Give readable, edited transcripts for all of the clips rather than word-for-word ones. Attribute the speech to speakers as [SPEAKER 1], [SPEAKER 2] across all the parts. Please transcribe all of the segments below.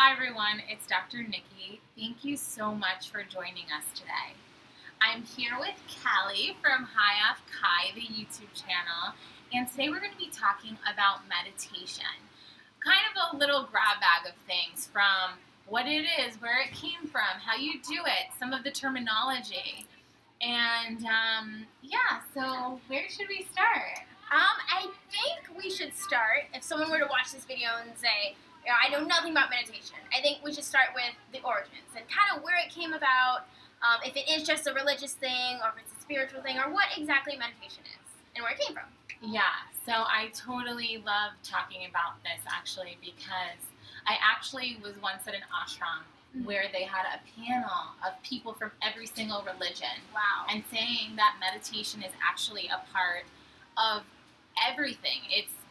[SPEAKER 1] Hi everyone, it's Dr. Nikki. Thank you so much for joining us today. I'm here with Callie from Highoffkai, the YouTube channel, and today we're going to be talking about meditation. Kind of a little grab bag of things from what it is, where it came from, how you do it, some of the terminology. And so where should we start?
[SPEAKER 2] I think we should start, if someone were to watch this video and say, I know nothing about meditation, I think we should start with the origins and kind of where it came about, if it is just a religious thing or if it's a spiritual thing, or what exactly meditation is and where it came from.
[SPEAKER 1] Yeah, so I totally love talking about this actually because I actually was once at an ashram where they had a panel of people from every single religion.
[SPEAKER 2] Wow.
[SPEAKER 1] And saying that meditation is actually a part of everything.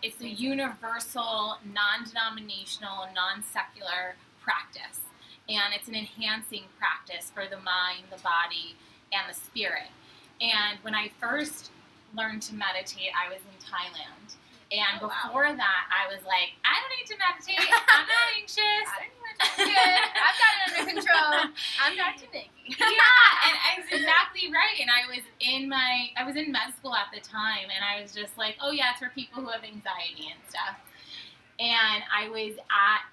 [SPEAKER 1] It's a universal, non-denominational, non-secular practice. And it's an enhancing practice for the mind, the body, and the spirit. And when I first learned to meditate, I was in Thailand. And before that, I was like, I don't need to meditate. I'm not anxious.
[SPEAKER 2] I'm good. I've got it under control. I'm Dr. Nikki.
[SPEAKER 1] Yeah, and that's exactly right. And I was in med school at the time, and I was just like, oh yeah, it's for people who have anxiety and stuff. And I was at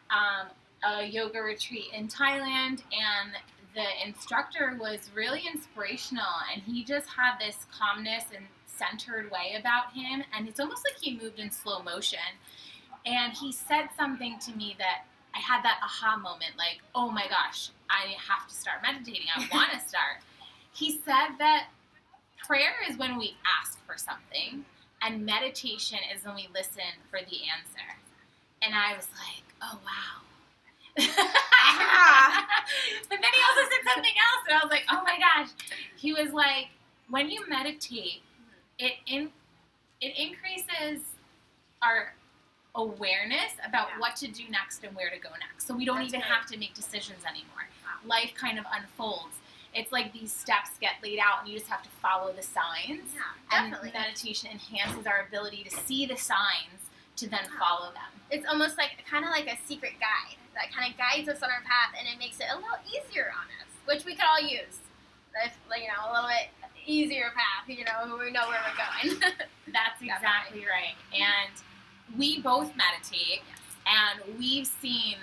[SPEAKER 1] a yoga retreat in Thailand, and the instructor was really inspirational, and he just had this calmness and centered way about him, and it's almost like he moved in slow motion. And he said something to me that I had that aha moment, like, oh my gosh, I have to start meditating. I want to start. He said that prayer is when we ask for something, and meditation is when we listen for the answer. And I was like, oh wow. But then he also said something else, and I was like, oh my gosh. He was like, when you meditate, it increases our awareness about what to do next and where to go next. So we don't even have to make decisions anymore. Life kind of unfolds. It's like these steps get laid out, and you just have to follow the signs.
[SPEAKER 2] Yeah, definitely.
[SPEAKER 1] And meditation enhances our ability to see the signs to then follow them.
[SPEAKER 2] It's almost like kind of like a secret guide that kind of guides us on our path, and it makes it a little easier on us, which we could all use. If, a little bit easier path, we know where we're going.
[SPEAKER 1] That's exactly right. And we both meditate, and we've seen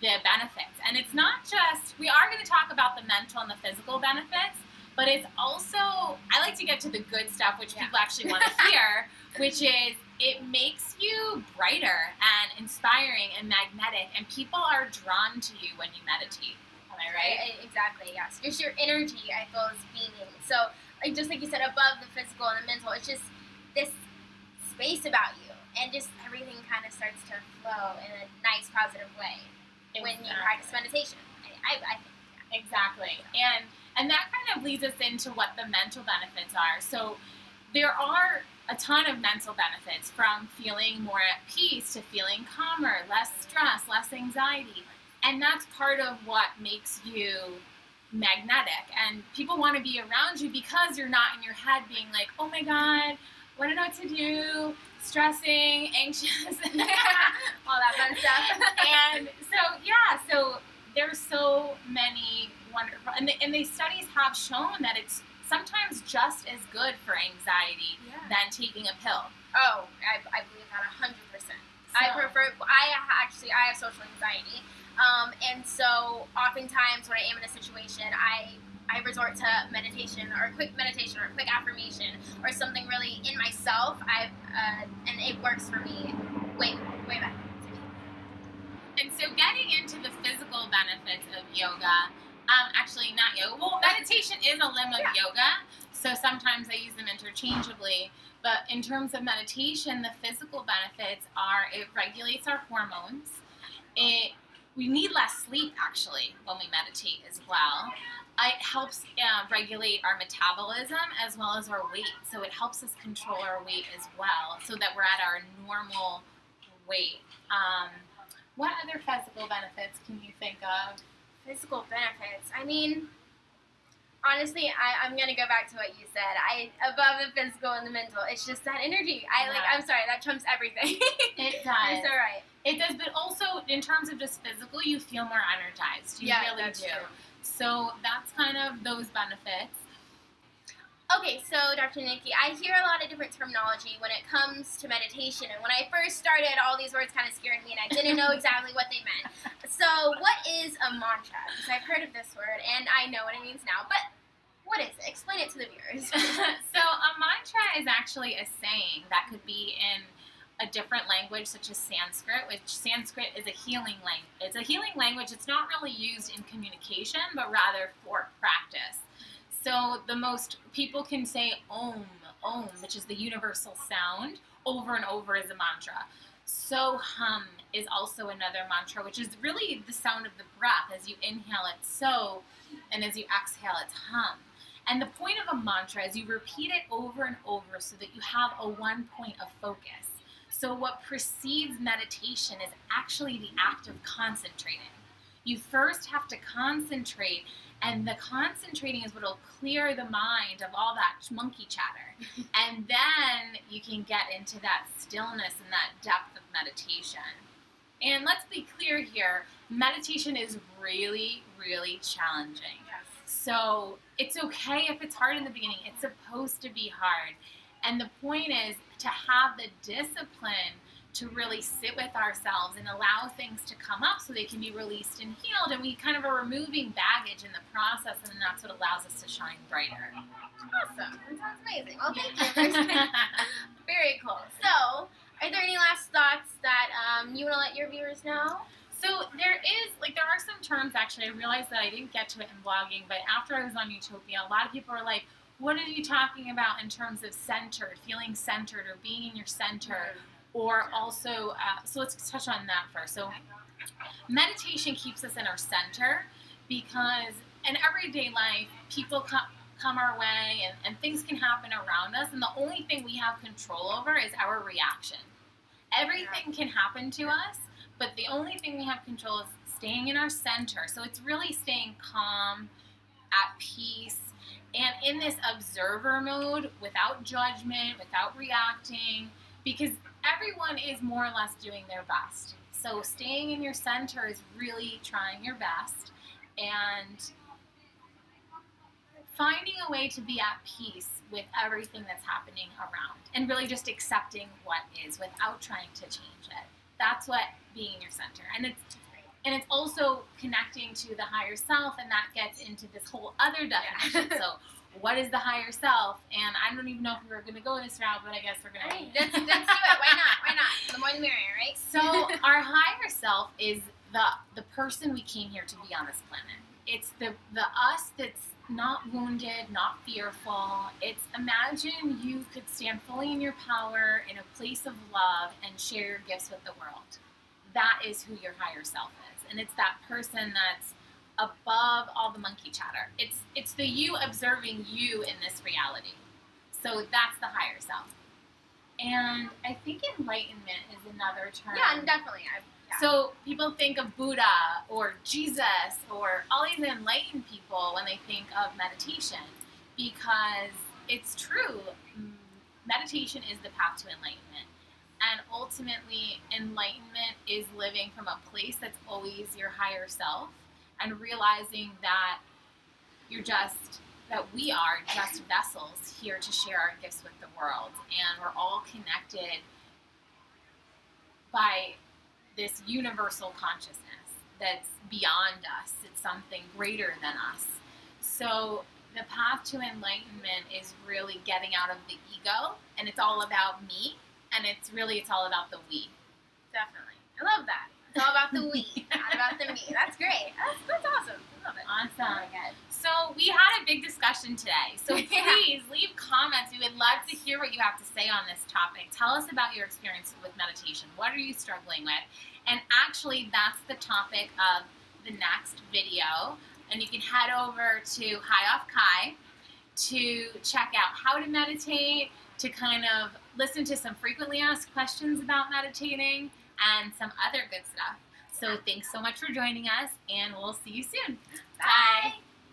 [SPEAKER 1] the benefits. And it's not just, we are going to talk about the mental and the physical benefits, but it's also, I like to get to the good stuff, which people actually want to hear, which is it makes you brighter and inspiring and magnetic, and people are drawn to you when you meditate. Am I right?
[SPEAKER 2] Exactly, yes. Just your energy, I feel, is beaming. So, just like you said, above the physical and the mental, it's just this space about you. And just everything kind of starts to flow in a nice, positive way when you practice meditation. I think. Yeah.
[SPEAKER 1] Exactly. And that kind of leads us into what the mental benefits are. So there are a ton of mental benefits, from feeling more at peace to feeling calmer, less stress, less anxiety. And that's part of what makes you magnetic. And people want to be around you because you're not in your head being like, oh my God, I don't know what to do, stressing, anxious,
[SPEAKER 2] all that fun stuff.
[SPEAKER 1] And so there's so many wonderful, and the studies have shown that it's sometimes just as good for anxiety than taking a pill.
[SPEAKER 2] Oh, I believe that 100%. I have social anxiety, and so oftentimes when I am in a situation, I resort to meditation, or a quick meditation, or a quick affirmation, or something really in myself. And it works for me way better.
[SPEAKER 1] And so getting into the physical benefits of yoga, actually not yoga, well, meditation is a limb of yoga, so sometimes I use them interchangeably, but in terms of meditation, the physical benefits are it regulates our hormones, we need less sleep actually when we meditate as well. It helps regulate our metabolism as well as our weight. So it helps us control our weight as well, so that we're at our normal weight. What other physical benefits can you think of?
[SPEAKER 2] Physical benefits. I mean, honestly, I'm gonna go back to what you said. Above the physical and the mental, it's just that energy. I'm sorry, that trumps everything.
[SPEAKER 1] It does.
[SPEAKER 2] You're so right.
[SPEAKER 1] It does, but also in terms of just physical, you feel more energized. You really
[SPEAKER 2] that's
[SPEAKER 1] do.
[SPEAKER 2] True.
[SPEAKER 1] So that's kind of those benefits.
[SPEAKER 2] Okay, so Dr. Nikki, I hear a lot of different terminology when it comes to meditation, and when I first started, all these words kind of scared me, and I didn't know exactly what they meant. So, what is a mantra? Because I've heard of this word, and I know what it means now, but what is it? Explain it to the viewers.
[SPEAKER 1] So, a mantra is actually a saying that could be in a different language, such as Sanskrit, which Sanskrit is a healing language. It's a healing language. It's not really used in communication, but rather for practice. So the most people can say om, which is the universal sound, over and over as a mantra. So hum is also another mantra, which is really the sound of the breath. As you inhale, it's so, and as you exhale, it's hum. And the point of a mantra is you repeat it over and over so that you have a one point of focus. So what precedes meditation is actually the act of concentrating. You first have to concentrate, and the concentrating is what will clear the mind of all that monkey chatter. And then you can get into that stillness and that depth of meditation. And let's be clear here, meditation is really, really challenging.
[SPEAKER 2] Yes.
[SPEAKER 1] So it's okay if it's hard in the beginning. It's supposed to be hard. And the point is to have the discipline to really sit with ourselves and allow things to come up so they can be released and healed. And we kind of are removing baggage in the process, and that's what allows us to shine brighter.
[SPEAKER 2] Awesome. That sounds amazing. Well, thank you. Very cool. So, are there any last thoughts that you want to let your viewers know?
[SPEAKER 1] So there are some terms, actually, I realized that I didn't get to it in blogging, but after I was on Utopia, a lot of people are like, what are you talking about in terms of centered, feeling centered or being in your center? Or also, so let's touch on that first. So meditation keeps us in our center because in everyday life, people come our way and things can happen around us, and the only thing we have control over is our reaction. Everything can happen to us, but the only thing we have control is staying in our center. So it's really staying calm, at peace, and in this observer mode, without judgment, without reacting, because everyone is more or less doing their best. So staying in your center is really trying your best and finding a way to be at peace with everything that's happening around and really just accepting what is without trying to change it. That's what being in your center. And it's also connecting to the higher self, and that gets into this whole other definition. So what is the higher self? And I don't even know if we were going to go this route, but I guess we're going to.
[SPEAKER 2] Let's do it. Why not? The more the merrier, right?
[SPEAKER 1] So our higher self is the person we came here to be on this planet. It's the us that's not wounded, not fearful. It's imagine you could stand fully in your power in a place of love and share your gifts with the world. That is who your higher self is. And it's that person that's above all the monkey chatter. It's the you observing you in this reality. So that's the higher self. And I think enlightenment is another term.
[SPEAKER 2] Yeah, definitely.
[SPEAKER 1] So people think of Buddha or Jesus or all these enlightened people when they think of meditation, because it's true. Meditation is the path to enlightenment. And ultimately, enlightenment is living from a place that's always your higher self and realizing that we are just vessels here to share our gifts with the world. And we're all connected by this universal consciousness that's beyond us. It's something greater than us. So the path to enlightenment is really getting out of the ego, and it's all about me, and it's all about the we.
[SPEAKER 2] Definitely. I love that. It's all about the we, not about the me. That's great. That's awesome. I love it.
[SPEAKER 1] Awesome.
[SPEAKER 2] Oh my God.
[SPEAKER 1] So we had a big discussion today. So please leave comments. We would love to hear what you have to say on this topic. Tell us about your experience with meditation. What are you struggling with? And actually, that's the topic of the next video. And you can head over to Highoffkai to check out how to meditate, to kind of listen to some frequently asked questions about meditating, and some other good stuff. So thanks so much for joining us, and we'll see you soon.
[SPEAKER 2] Bye.